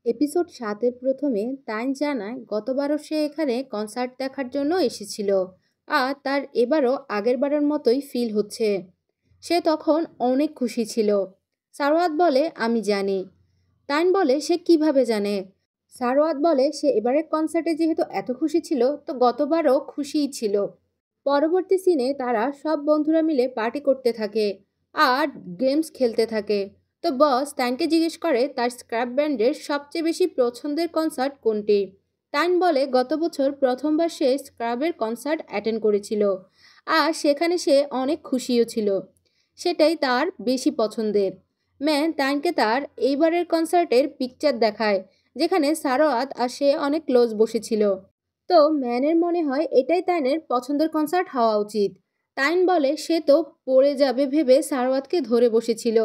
Episode ৭-এর প্রথমে তাইন জানায় গতবারও সে এখানে কনসার্ট দেখার জন্য এসেছিল আর তার এবারও আগেরবারের মতোই ফিল হচ্ছে। সে তখন অনেক খুশি ছিল। সারোয়াত বলে আমি জানি। তাইন বলে সে কিভাবে জানে। সারোয়াত বলে সে এবারের কনসার্টে যেহেতু এত খুশি ছিল তো গতবারও খুশিই ছিল। পরবর্তী সিনে তারা সব বন্ধুরা মিলে পার্টি করতে থাকে আর গেমস খেলতে থাকে। তো বস তাইনকে জিজ্ঞেস করে তার স্ক্র্যাপ ব্যান্ডের সবচেয়ে বেশি পছন্দের কনসার্ট কোনটি। তাইন বলে গত বছর প্রথমবার সে স্ক্র্যাবের কনসার্ট অ্যাটেন্ড করেছিল আর সেখানে সে অনেক খুশিও ছিল, সেটাই তার বেশি পছন্দের। ম্যান তাইনকে তার এইবারের কনসার্টের পিকচার দেখায় যেখানে সারোয়াত আর সে অনেক ক্লোজ বসেছিল। তো ম্যানের মনে হয় এটাই তাইনের পছন্দের কনসার্ট হওয়া উচিত। তাইন বলে সে তো পড়ে যাবে ভেবে সারোয়াতকে ধরে বসেছিল।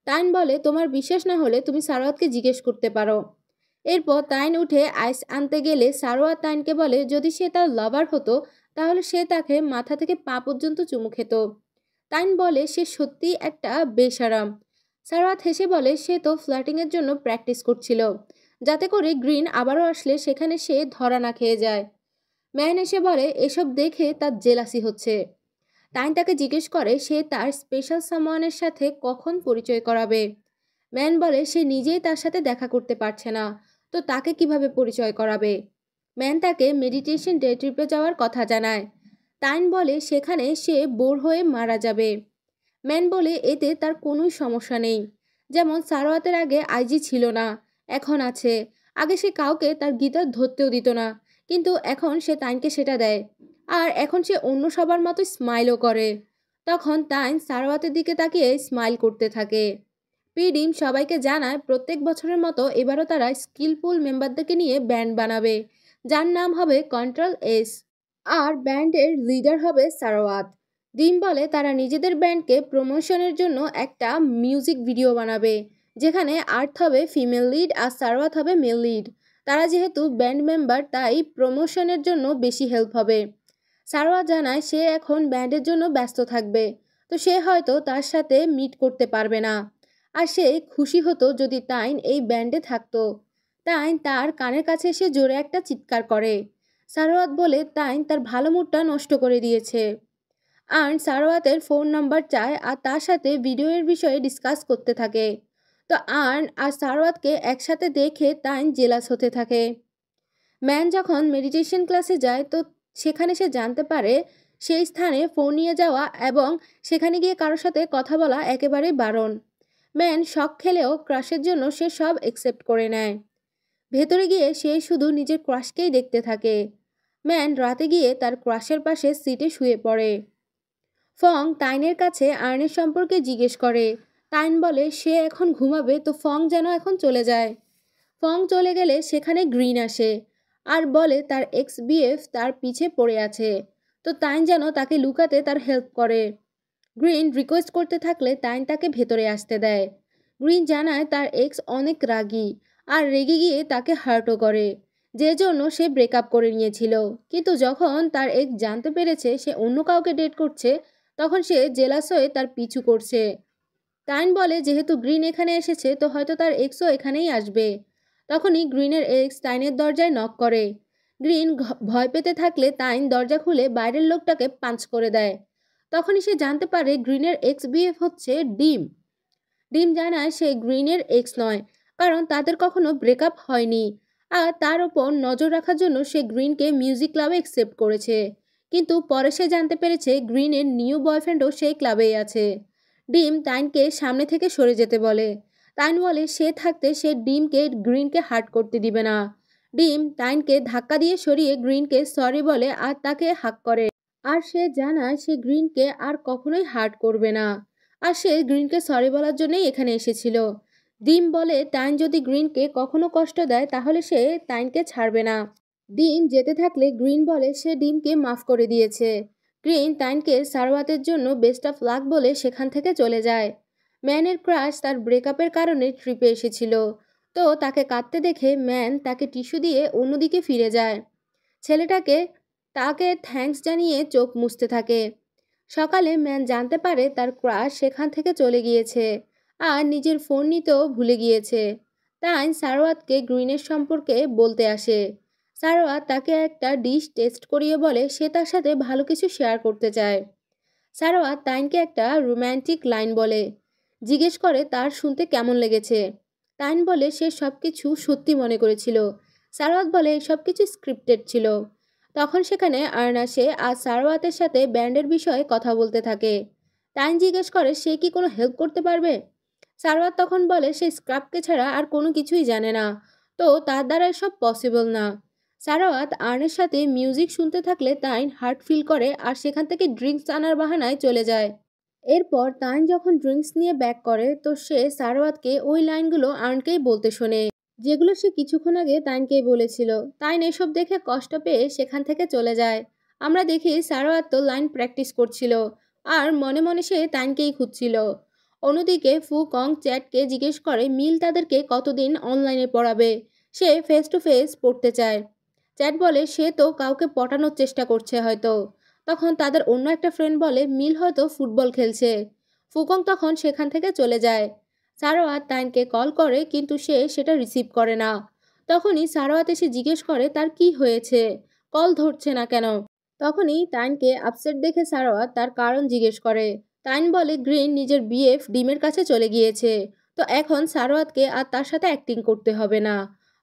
তাইন বলে তোমার বিশ্বাস না হলে তুমি সারোয়াতকে জিজ্ঞেস করতে পারো। এরপর তাইন উঠে আইস আনতে গেলে সারোয়াত তাইনকে বলে যদি সে তার লাভার হতো তাহলে সে তাকে মাথা থেকে পা পর্যন্ত চুমু খেত। তাইন বলে সে সত্যি একটা বেশারাম। সারোয়াত হেসে বলে সে তো ফ্ল্যাটিংয়ের জন্য প্র্যাকটিস করছিল, যাতে করে গ্রিন আবারও আসলে সেখানে সে ধরা না খেয়ে যায়। ম্যান এসে বলে এসব দেখে তার জেলাসি হচ্ছে। তাইন তাকে জিজ্ঞেস করে সে তার স্পেশাল সামওয়ানের সাথে কখন পরিচয় করাবে। ম্যান বলে সে নিজেই তার সাথে দেখা করতে পারছে না, তো তাকে কিভাবে পরিচয় করাবে। ম্যান তাকে মেডিটেশন ডে ট্রিপে যাওয়ার কথা জানায়। তাইন বলে সেখানে সে বোর হয়ে মারা যাবে। ম্যান বলে এতে তার কোনো সমস্যা নেই, যেমন সারোয়াতের আগে আইজি ছিল না, এখন আছে। আগে সে কাউকে তার গিটার ধরতেও দিত না, কিন্তু এখন সে তাইনকে সেটা দেয়। আর এখন সে অন্য সবার মতো স্মাইলও করে। তখন তাইন সারোয়াতের দিকে তাকিয়ে স্মাইল করতে থাকে। পিডিম সবাইকে জানায় প্রত্যেক বছরের মতো এবারও তারা স্কিলফুল মেম্বারদেরকে নিয়ে ব্যান্ড বানাবে, যার নাম হবে কন্ট্রোল এস। আর ব্যান্ডের লিডার হবে সারোয়াত। ডিম বলে তারা নিজেদের ব্যান্ডকে প্রমোশনের জন্য একটা মিউজিক ভিডিও বানাবে, যেখানে আর্থ হবে ফিমেল লিড আর সারোয়াত হবে মেল লিড। তারা যেহেতু ব্যান্ড মেম্বার তাই প্রমোশনের জন্য বেশি হেল্প হবে। সারোয়াত জানায় সে এখন ব্যান্ডের জন্য ব্যস্ত থাকবে, তো সে হয়তো তার সাথে মিট করতে পারবে না। আর সে খুশি হতো যদি তাইন এই ব্যান্ডে থাকতো। তাইন তার কানের কাছে এসে জোরে একটা চিৎকার করে। সারোয়াত বলে তাইন তার ভালো মুডটা নষ্ট করে দিয়েছে। আর্ন সারোয়াতের ফোন নাম্বার চায় আর তার সাথে ভিডিওর বিষয়ে ডিসকাস করতে থাকে। তো আর্ন আর সারোয়াতকে একসাথে দেখে তাইন জেলাস হতে থাকে। ম্যান যখন মেডিটেশন ক্লাসে যায় তো সেখানে সে জানতে পারে সেই স্থানে ফোন নিয়ে যাওয়া এবং সেখানে গিয়ে কারোর সাথে কথা বলা একেবারেই বারণ। ম্যান শখ খেলেও ক্রাশের জন্য সে সব একসেপ্ট করে নেয়। ভেতরে গিয়ে সে শুধু নিজের ক্রাশকেই দেখতে থাকে। ম্যান রাতে গিয়ে তার ক্রাশের পাশে সিটে শুয়ে পড়ে। ফং তাইনের কাছে আর্নের সম্পর্কে জিজ্ঞেস করে। তাইন বলে সে এখন ঘুমাবে, তো ফং যেন এখন চলে যায়। ফং চলে গেলে সেখানে গ্রিন আসে আর বলে তার এক্স বিএফ তার পিছে পড়ে আছে, তো তাইন যেন তাকে লুকাতে তার হেল্প করে। গ্রিন রিকোয়েস্ট করতে থাকলে তাইন তাকে ভেতরে আসতে দেয়। গ্রিন জানায় তার এক্স অনেক রাগী আর রেগে গিয়ে তাকে হার্টও করে, যে জন্য সে ব্রেকআপ করে নিয়েছিল। কিন্তু যখন তার এক্স জানতে পেরেছে সে অন্য কাউকে ডেট করছে তখন সে জেলাস হয়ে তার পিছু করছে। তাইন বলে যেহেতু গ্রিন এখানে এসেছে তো হয়তো তার এক্সও এখানেই আসবে। তখনই গ্রিনের এক্স তাইনের দরজায় নক করে। গ্রিন ভয় পেতে থাকলে তাইন দরজা খুলে বাইরের লোকটাকে পাঞ্চ করে দেয়। তখনই সে জানতে পারে গ্রিনের এক্স বিএফ হচ্ছে ডিম। ডিম জানায় সে গ্রিনের এক্স নয়, কারণ তাদের কখনো ব্রেকআপ হয়নি। আর তার ওপর নজর রাখার জন্য সে গ্রিনকে মিউজিক ক্লাবে অ্যাকসেপ্ট করেছে। কিন্তু পরে সে জানতে পেরেছে গ্রিনের নিউ বয়ফ্রেন্ডও সেই ক্লাবেই আছে। ডিম তাইনকে সামনে থেকে সরে যেতে বলে। তাইন বলে সে থাকতে সে ডিমকে গ্রিনকে হার্ট করতে দিবে না। ডিম তাইনকে ধাক্কা দিয়ে সরিয়ে গ্রিনকে সরি বলে আর তাকে হাক করে। আর সে জানায় সে গ্রিনকে আর কখনোই হার্ট করবে না। আর সে গ্রিনকে সরি বলার জন্যই এখানে এসেছিল। ডিম বলে তাইন যদি গ্রিনকে কখনো কষ্ট দেয় তাহলে সে তাইনকে ছাড়বে না। ডিম যেতে থাকলে গ্রিন বলে সে ডিমকে মাফ করে দিয়েছে। গ্রিন তাইনকে সারোয়াতের জন্য বেস্ট অফ লাক বলে সেখান থেকে চলে যায়। ম্যানের ক্রাশ তার ব্রেকআপের কারণে ট্রিপে এসেছিল, তো তাকে কাঁদতে দেখে ম্যান তাকে টিস্যু দিয়ে অন্যদিকে ফিরে যায়। ছেলেটাকে তাকে থ্যাঙ্কস জানিয়ে চোখ মুছতে থাকে। সকালে ম্যান জানতে পারে তার ক্রাশ সেখান থেকে চলে গিয়েছে আর নিজের ফোন নিতেও ভুলে গিয়েছে। তাই সারোয়াতকে গ্রিনের সম্পর্কে বলতে আসে। সারোয়াত তাকে একটা ডিশ টেস্ট করিয়ে বলে সে তার সাথে ভালো কিছু শেয়ার করতে চায়। সারোয়াত তাইনকে একটা রোম্যান্টিক লাইন বলে, জিজ্ঞেস করে তার শুনতে কেমন লেগেছে। তাইন বলে সে সব কিছু সত্যি মনে করেছিল। সারোয়াত বলে সব কিছু স্ক্রিপ্টেড ছিল। তখন সেখানে আর্ন আসে আর সারোয়াতের সাথে ব্যান্ডের বিষয়ে কথা বলতে থাকে। তাইন জিজ্ঞেস করে সে কি কোনো হেল্প করতে পারবে। সারোয়াত তখন বলে সে স্ক্রাবকে ছাড়া আর কোনো কিছুই জানে না, তো তার দ্বারা এসব পসিবল না। সারাওয়াত আর্নের সাথে মিউজিক শুনতে থাকলে তাইন হার্ট ফিল করে আর সেখান থেকে ড্রিঙ্কস আনার বাহানায় চলে যায়। এরপর তাইন যখন ড্রিঙ্কস নিয়ে ব্যাক করে তো সে সারোয়াতকে ওই লাইনগুলো আর্নকেই বলতে শোনে, যেগুলো সে কিছুক্ষণ আগে তাইনকেই বলেছিল। তাইন এসব দেখে কষ্ট পেয়ে সেখান থেকে চলে যায়। আমরা দেখি সারোয়াত তো লাইন প্র্যাকটিস করছিল আর মনে মনে সে তাইনকেই খুঁজছিল। অন্যদিকে ফু কং চ্যাটকে জিজ্ঞেস করে মিল তাদেরকে কতদিন অনলাইনে পড়াবে, সে ফেস টু ফেস পড়তে চায়। চ্যাট বলে সে তো কাউকে পটানোর চেষ্টা করছে হয়তো। তখন তাদের অন্য একটা ফ্রেন্ড বলে মিল হয়তো ফুটবল খেলছে। ফুকং তখন সেখান থেকে চলে যায়। সারোয়াত তাইনকে কল করে কিন্তু সে সেটা রিসিভ করে না। তখনই সারোয়াত এসে জিজ্ঞেস করে তার কি হয়েছে, কল ধরছে না কেন। তখনই তাইনকে আপসেট দেখে সারোয়াত তার কারণ জিজ্ঞেস করে। তাইন বলে গ্রিন নিজের বিএফ ডিমের কাছে চলে গিয়েছে, তো এখন সারোয়াতকে আর তার সাথে অ্যাক্টিং করতে হবে না,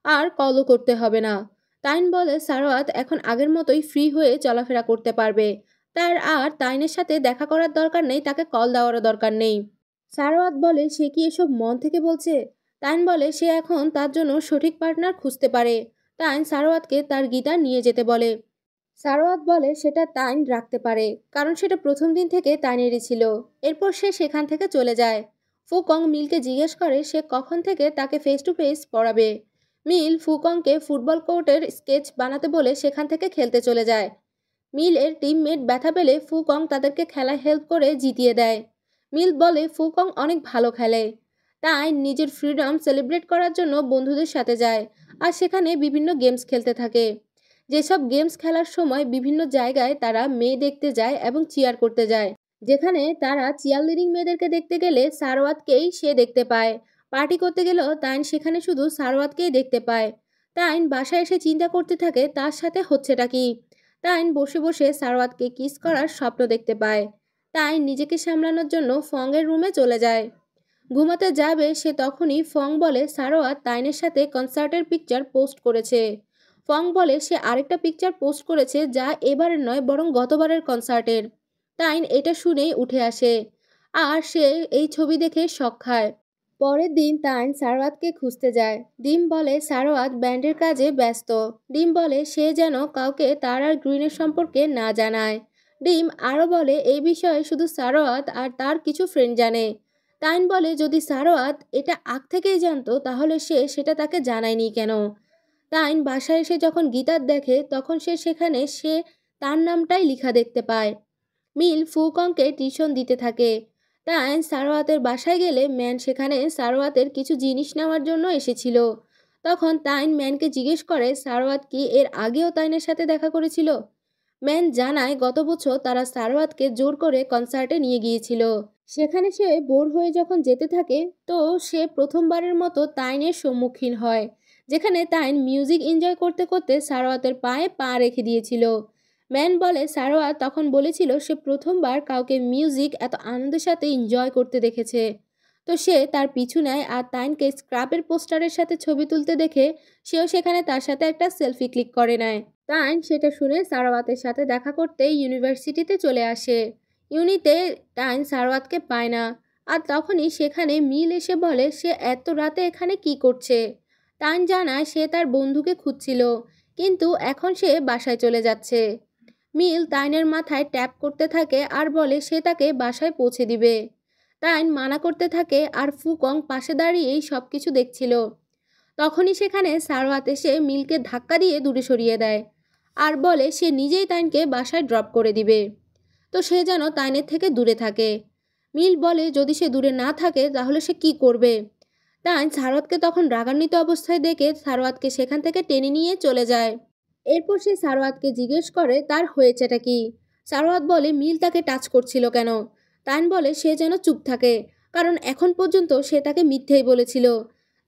আর কলও করতে হবে না। তাইন বলে সারোয়াত এখন আগের মতোই ফ্রি হয়ে চলাফেরা করতে পারবে, তার আর তাইনের সাথে দেখা করার দরকার নেই, তাকে কল দেওয়ারও দরকার নেই। সারোয়াত বলে সে কি এসব মন থেকে বলছে। তাইন বলে সে এখন তার জন্য সঠিক পার্টনার খুঁজতে পারে। তাইন সারোয়াতকে তার গিটার নিয়ে যেতে বলে। সারোয়াত বলে সেটা তাইন রাখতে পারে, কারণ সেটা প্রথম দিন থেকে তাইনেরই ছিল। এরপর সে সেখান থেকে চলে যায়। ফুকং মিলকে জিজ্ঞেস করে সে কখন থেকে তাকে ফেস টু ফেস পড়াবে। মিল ফুকংকে ফুটবল কোর্টের স্কেচ বানাতে বলে সেখান থেকে খেলতে চলে যায়। মিলের টিমমেট ব্যথা পেলে ফুকং তাদেরকে খেলায় হেল্প করে জিতিয়ে দেয়। মিল বলে ফুকং অনেক ভালো খেলে। তাই নিজের ফ্রিডম সেলিব্রেট করার জন্য বন্ধুদের সাথে যায় আর সেখানে বিভিন্ন গেমস খেলতে থাকে। যেসব গেমস খেলার সময় বিভিন্ন জায়গায় তারা মেয়ে দেখতে যায় এবং চিয়ার করতে যায়। যেখানে তারা চিয়ার লিডিং মেয়েদেরকে দেখতে গেলে সারোয়াতকেই সে দেখতে পায়। পার্টি করতে গেলেও তাইন সেখানে শুধু সারোয়াতকেই দেখতে পায়। তাইন বাসায় এসে চিন্তা করতে থাকে তার সাথে হচ্ছেটা কি। তাইন বসে বসে সারোয়াতকে কিস করার স্বপ্ন দেখতে পায়। তাইন নিজেকে সামলানোর জন্য ফংয়ের রুমে চলে যায়। ঘুমাতে যাবে সে তখনই ফং বলে সারোয়াত তাইনের সাথে কনসার্টের পিকচার পোস্ট করেছে। ফং বলে সে আরেকটা পিকচার পোস্ট করেছে যা এবারের নয় বরং গতবারের কনসার্টের। তাইন এটা শুনেই উঠে আসে আর সে এই ছবি দেখে শক খায়। পরের দিন তাইন সারোয়াতকে খুঁজতে যায়। ডিম বলে সারোয়াত ব্যান্ডের কাজে ব্যস্ত। ডিম বলে সে যেন কাউকে তার আর গ্রিনের সম্পর্কে না জানায়। ডিম আরও বলে এই বিষয়ে শুধু সারোয়াত আর তার কিছু ফ্রেন্ড জানে। তাইন বলে যদি সারোয়াত এটা আগ থেকেই জানতো তাহলে সে সেটা তাকে জানায়নি কেন। তাইন বাসায় এসে যখন গিটার দেখে তখন সেখানে সে তার নামটাই লেখা দেখতে পায়। মিল ফুকংকে টিউশন দিতে থাকে। তাইন সারোয়াতের বাসায় গেলে ম্যান সেখানে সারোয়াতের কিছু জিনিস নেওয়ার জন্য এসেছিল। তখন তাইন ম্যানকে জিজ্ঞেস করে সারোয়াত কি এর আগেও তাইনের সাথে দেখা করেছিল। ম্যান জানায় গত বছর তারা সারোয়াতকে জোর করে কনসার্টে নিয়ে গিয়েছিল। সেখানে সে বোর হয়ে যখন যেতে থাকে তো সে প্রথমবারের মতো তাইনের সম্মুখীন হয়, যেখানে তাইন মিউজিক এনজয় করতে করতে সারোয়াতের পায়ে পা রেখে দিয়েছিল। ম্যান বলে সারোয়াত তখন বলেছিল সে প্রথমবার কাউকে মিউজিক এত আনন্দের সাথে এনজয় করতে দেখেছে। তো সে তার পিছু নেয় আর তাইনকে স্ক্রাপের পোস্টারের সাথে ছবি তুলতে দেখে সেও সেখানে তার সাথে একটা সেলফি ক্লিক করে নেয়। তাইন সেটা শুনে সারোয়াতের সাথে দেখা করতে ইউনিভার্সিটিতে চলে আসে। ইউনিতে তাইন সারোয়াতকে পায় না আর তখনই সেখানে মিল এসে বলে সে এত রাতে এখানে কি করছে। তাইন জানায় সে তার বন্ধুকে খুঁজছিল কিন্তু এখন সে বাসায় চলে যাচ্ছে। মিল তাইনের মাথায় ট্যাপ করতে থাকে আর বলে সে তাকে বাসায় পৌঁছে দিবে। তাইন মানা করতে থাকে আর ফুকং পাশে দাঁড়িয়েই সব কিছু দেখছিল। তখনই সেখানে সারোয়াত এসে মিলকে ধাক্কা দিয়ে দূরে সরিয়ে দেয় আর বলে সে নিজেই তাইনকে বাসায় ড্রপ করে দিবে, তো সে যেন তাইনের থেকে দূরে থাকে। মিল বলে যদি সে দূরে না থাকে তাহলে সে কি করবে। তাইন সারোয়াতকে তখন রাগান্বিত অবস্থায় দেখে সারোয়াতকে সেখান থেকে টেনে নিয়ে চলে যায়। এরপর সে সারোয়াতকে জিজ্ঞেস করে তার হয়েছেটা কি। সারোয়াত বলে মিল তাকে টাচ করছিল কেন। তাইন বলে সে যেন চুপ থাকে, কারণ এখন পর্যন্ত সে তাকে মিথ্যেই বলেছিল।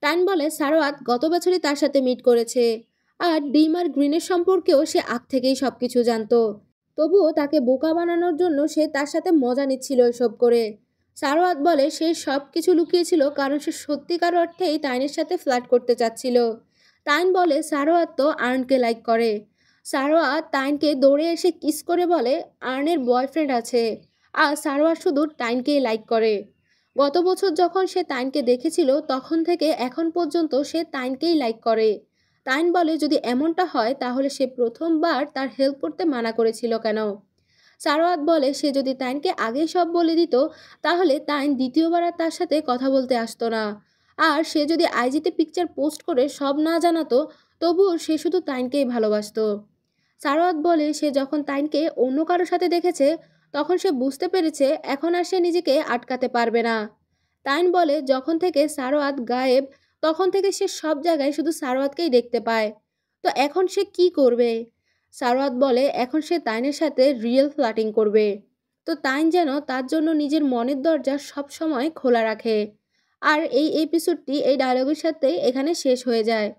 টাইন বলে সারোয়াত গত বছরই তার সাথে মিট করেছে, আর ডিম আর গ্রিনের সম্পর্কেও সে আগ থেকেই সবকিছু জানতো। তবুও তাকে বোকা বানানোর জন্য সে তার সাথে মজা নিচ্ছিল এসব করে। সারোয়াত বলে সে সব কিছু লুকিয়েছিল কারণ সে সত্যিকার অর্থেই টাইনের সাথে ফ্লার্ট করতে চাচ্ছিল। টাইন বলে সারোয়াত তো আর্নকে লাইক করে। সারোয়াত টাইনকে দৌড়ে এসে কিস করে বলে আর্নের বয়ফ্রেন্ড আছে, আর সারোয়াত শুধু টাইনকেই লাইক করে। গত বছর যখন সে টাইনকে দেখেছিল তখন থেকে এখন পর্যন্ত সে টাইনকেই লাইক করে। টাইন বলে যদি এমনটা হয় তাহলে সে প্রথমবার তার হেল্প করতে মানা করেছিল কেন। সারোয়াত বলে সে যদি টাইনকে আগেই সব বলে দিত তাহলে টাইন দ্বিতীয়বার আর তার সাথে কথা বলতে আসতো না। আর সে যদি আইজিতে পিকচার পোস্ট করে সব না জানাতো তবুও সে শুধু টাইনকেই ভালোবাসতো। সারোয়াত বলে সে যখন টাইনকে অন্য কারোর সাথে দেখেছে তখন সে বুঝতে পেরেছে এখন আর সে নিজেকে আটকাতে পারবে না। টাইন বলে যখন থেকে সারোয়াত গায়েব তখন থেকে সে সব জায়গায় শুধু সারোয়াতকেই দেখতে পায়। তো এখন সে কি করবে? সারোয়াত বলে এখন সে তাইনের সাথে রিয়েল ফ্লার্টিং করবে। তো তাইন যেন তার জন্য নিজের মনের দরজা সব সময় খোলা রাখে। আর এই এপিসোডটি এই ডায়লগের সাথে এখানে শেষ হয়ে যায়।